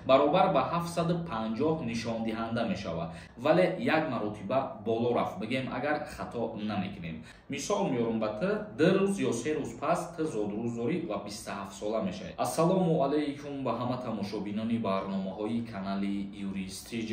баробар ба 750 нишондиҳанда мешавад, вале як маротиба боло рафт, бигем агар хато намекунем. Мисол меорам ба ты 2 рӯз ё 3 рӯз пас ты зодрӯз дорӣ ва 27 сола мешавӣ. Ассалому алайкум ба ҳама тамошобинони барномаҳои канали Юрист TJ.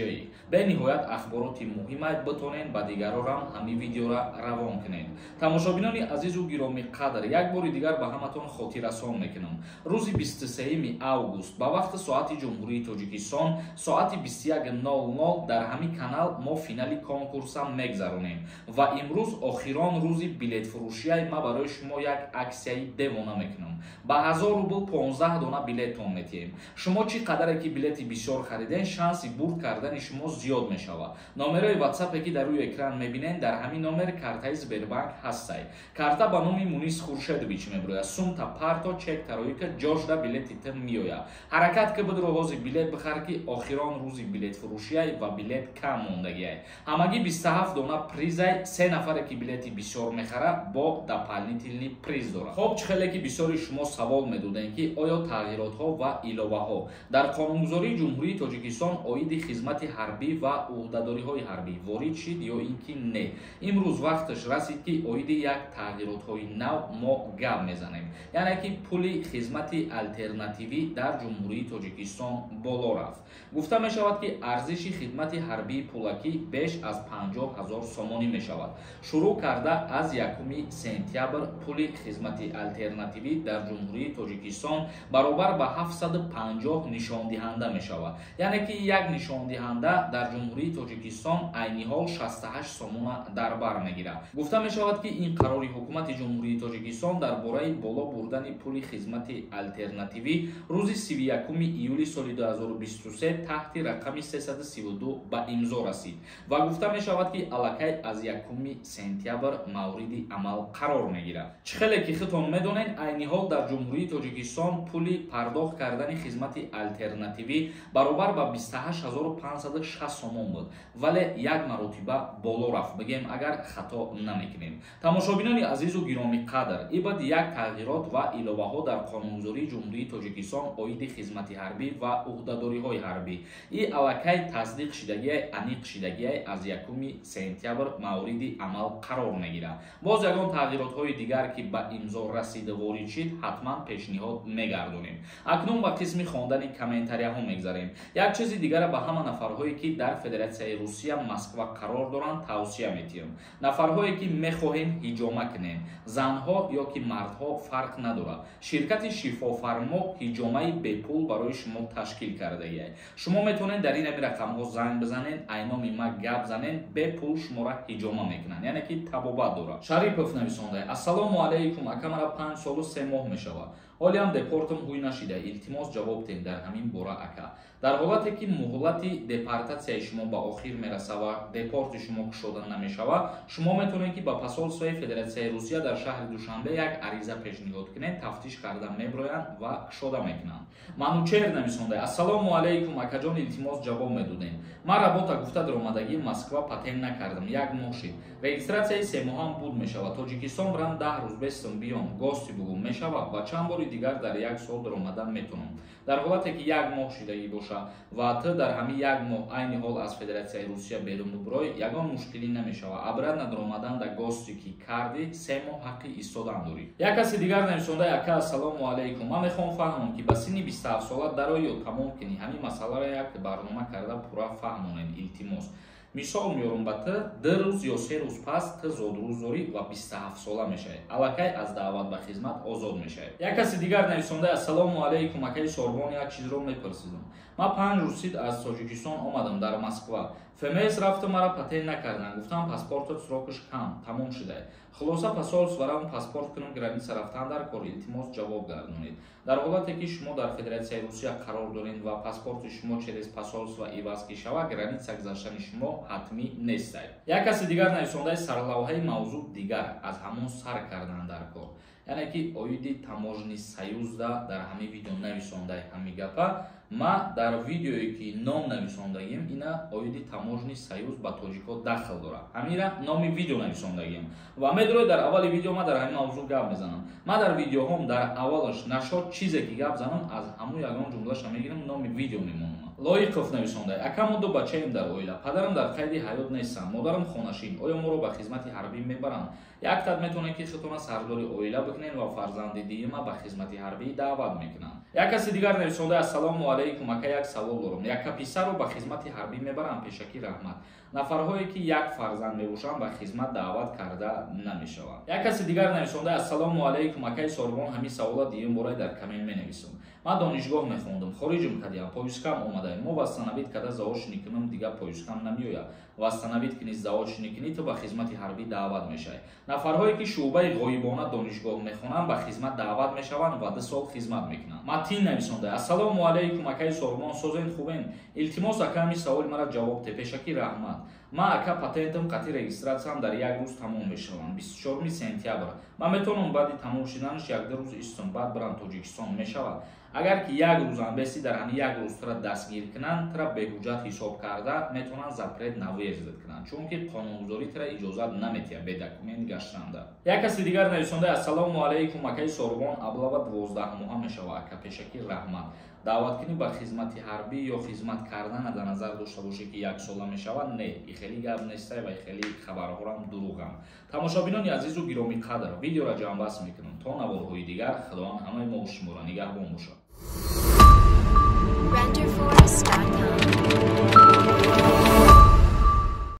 бениҳоят ахбороти муҳима битонед ба дигарорам ҳамин видеора равон кунед. Тамошобинони азизу гироми қадр, як бори дигар ба ҳаматон хотиррасон мекунам. рӯзи 23 август ба вақти соати ҷумҳурии Тоҷикистон соати 21:00 дар ҳамин канал мо финали конкурса мегзаронем ва имрӯз охирон рӯзи билетфурӯшия ма барои шумо як аксияи девона мекунам. ба 1000 рубл 15 дона билетон метиҳем. шумо чӣ қадаре ки билети бисёр хариден, шанси бурд кардани шумо зиёд мешавад. номерои WhatsApp ки дар рӯи экран мебинед, дар ҳамин номер картаи Сбербанк ҳастай. карта ба номи Мунис Хуршедович меброяд. сумта парто чек тароика ҷошда билети ты миёяд. ҳаракат ки бидро ҳози билет бихар ки охирон рӯзи билетфурӯшияй ва билет кам мондагиай. ҳамагӣ 27 дона призай, 3 нафаре ки билети бисёр мехара бо дополнительный приз дорад. хоб чихеле ки бисёри шумо савол медодем ки оё тағйиротҳо ва иловаҳо дар қонунгузории ҷумҳурии Тоҷикистон оиди хизмати ҳарбӣ ва уҳдадориҳои ҳарбӣ ворид шид ё ин ки не. имрӯз вақташ расид ки оиди як тағйиротҳои нав мо гап мезанем, яъне ки пули хизмати алтернативӣ дар ҷумҳурии Тоҷикистон боло рафт. гуфта мешавад ки арзиши хидмати ҳарбии пулакӣ беш аз 50 000 сомонӣ мешавад. шурӯъ карда аз 1 сентябр пули хизмати алтернативӣ дар ҷумҳурии Тоҷикистон баробар ба 750 нишондиҳанда мешавад, яъне ки як нишондиҳанда дар ҷумҳурии Тоҷикистон айни ҳол 68 сомона дар бар мегирад. гуфта мешавад ки ин қарори ҳукумати ҷумҳурии Тоҷикистон дар бораи боло бурдани пули хизмати алтернативӣ рӯзи 31 июли соли 2023 таҳти рақами 332 ба имзо расид ва гуфта мешавад ки аллакай аз 1 сентябр мавриди амал қарор мегирад. чихеле ки худтон медонед, айни ҳол дар ҷумҳурии Тоҷикистон пули пардохт кардани хизмати алтернативӣ баробар ба 28560 сомон буд, вале як маротиба боло рафт, бигем агар хато намекунем. тамошобинони азизу гироми қадр, ибад як тағйирот ва иловаҳо дар қонунгузории ҷумҳурии Тоҷикистон оиди хизмати ҳарбӣ ва уҳдадориҳои ҳарбӣ и аллакай тасдиқ шидагиай аниқ шидагиай аз 1 сентябр мавриди амал қарор мегирад. боз ягон тағйиротҳои дигар ки ба имзо расида ворид шид, ҳатман пешниҳод мегардонем. акнун ба қисми хондани комментарияҳо мегзарем. як чизи дигаре ба ҳама нафарҳое ки дар Федератсияи Русия Москва қарор доранд тавсия метиҳам. нафарҳое ки мехоҳем ҳиҷома кунем, занҳо ё ки мардҳо фарқ надорад. ширкати шифофармо ҳиҷомаи бепул барои шумо ташкил кардагиай. шумо метавонед дар ин рақамҳо занг бизанед, айноми ма гап занед, бепул шуморо ҳиҷома мекунанд, яъне ки табобат дорад. Шарипов нависонда: ассалому алайкум, акамара 5 солу 3 моҳ мешавад. ҳолиам депортам ҳуй нашида, илтимос ҷавоб диҳед дар ҳамин бора ака. дар ҳолате ки муҳлати депортатсияи шумо ба охир мерасад ва депорти шумо кушода намешавад, шумо метавонед ки ба посолствои Федератсияи Русия дар шаҳри Душанбе як ариза пешниҳод кунед, тафтиш карда меброянд ва кушода мекунанд. манучер нависонда: ассалому алайкум, акаҷон, илтимос ҷавоб медодем. ман работа гуфта даромадагии Москва патент накардам, 1 моҳ шид. регистратсияи 3 моҳам буд мешавад. Тоҷикистон бирам 10 рӯз бестам биём, гости бугум мешавад ва чанд бори дигар дар 1 сол даромадан метавонам. дар ҳолате ки 1 моҳ шидагӣ бошад ва ты дар ҳамин 1 моҳ айни ҳол аз Федератсияи Русия берун буброӣ, ягон мушкилӣ намешавад. абрад даромадан да гости ки карди 3 моҳ ҳаққи истодан дорӣ. як каси дигар нависонда: ака ассалому алайкум, ман мехоҳам фаҳмам ки ба синни 27 сола дарои ё тамом кунӣ, ҳамин масъаларо як барнома карда пурра фаҳмонед, илтимос. мисол меорам ба ты 2 рӯз ё 3 рӯз пас ты зодрӯз дорӣ ва 27 сола мешавӣ. аллакай аз даъват ба хизмат озод мешавӣ. як каси дигар нависонда: ассалому алайкум, акаи Сорбон, як чизро мепарсидам. ман 5 рӯз сид аз Тоҷикистон омадам дар Москва. ФМС рафта мара патент накардан, гуфтам паспортот срокаш кам тамом шуда. хулоса посольстварам паспорт кунам, граница рафтан дар кор, илтимос ҷавоб гардонед. дар ҳолате ки шумо дар Федератсияи Русия қарор доред ва паспорти шумо через посольство иваз ки шавад, граница гузаштани шумо ҳатмӣ нестад. як каси дигар нависондаи сарлавҳаи мавзӯъ дигар аз ҳамон сар кардан дар кор, яъне ки оиди таможни союзда дар ҳамин видео нависондаи ҳамин гапа ма дар видеое ки ном нависондагим ина оиди таможни союз ба тоҷико дахл дорад. Ҳамира номи видео нависондагим ва медонед дар аввали видео ма дар ҳамин мавзӯъ гап мезанам. Ма дар видеоҳом дар аввалаш нашод чизе ки гап занам аз ҳамун ягон ҷумлаша мегирам, номи видео мемонам. Лоиқов нависонда: акаму ду бачаем дар оила, падарам дар қайди ҳаёт нестанд, модарам хонашин, оё моро ба хизмати ҳарбӣ мебаранд? Як так метавонед ки худтона сардори оила бикунед ва фарзанди диюма ба хизмати ҳарбӣ даъват мекунанд. Як каси дигар нависонда: ассалому алайкум, ака як савол дорам. Яка писарро ба хизмати ҳарбӣ мебаранд? Пешакӣ раҳмат. Нафарҳое ки як фарзанд мебошанд ба хизмат даъват карда намешаванд. Як каси дигар нависонда: ассалому алайкум, акаи сорбон, ҳамин савола диюм бора дар комент менависам. Ман донишгоҳ мехондам, хориҷ кардам, поискам омадаем. Мо вастанавид када заоч никунам, дига поискам намеояд. Вастанавид ки низ заоч никунӣ, ту ба хизмати ҳарбӣ даъват мешавӣ. Нафарҳое ки шуъбаи ғоибона донишгоҳ мехонанд ба хизмат даъват мешаванд ва 2 сол хизмат мекунанд. Матин нависонда: ассалому алайкум, акаи сорбон, созен хубен? Илтимос ака ҳамин саволи маро ҷавоб де, пешакӣ раҳмат. Ман ака патентам қатъи регистратсиям дар як рӯз тамом мешаванд, 24 сентябр. Ман метавонам баъди тамом шуданаш 1-2 рӯз истон, баъд барам Тоҷикистон, мешавад? Агар ки як рӯз амбеси дар ҳамин як рӯз тура дастгир кунанд, тура беҳуҷҷат ҳисоб карда метавонанд запрет навъезд кунанд, чунки қонунгузорӣ тура иҷозат наметиҳад бе документ гаштанда. Як каси дигар нависонда: ассалому алайкум, акаи сорбон, аблава 12 моҳа мешавад, ака пешакӣ раҳмат. даъваткунӣ ба хизмати ҳарбӣ ё хизмат кардан дар назар дошта бошед ки 1 сола мешавад, не, и хеле гап нестай ва хеле хабарҳорам дурӯғам. Тамошобинони азизу гиромӣ қадр, видеоро ҷамъбаст мекунам. То навбарҳои дигар, худованд ҳамаи мо шуморо нигаҳбон бошад.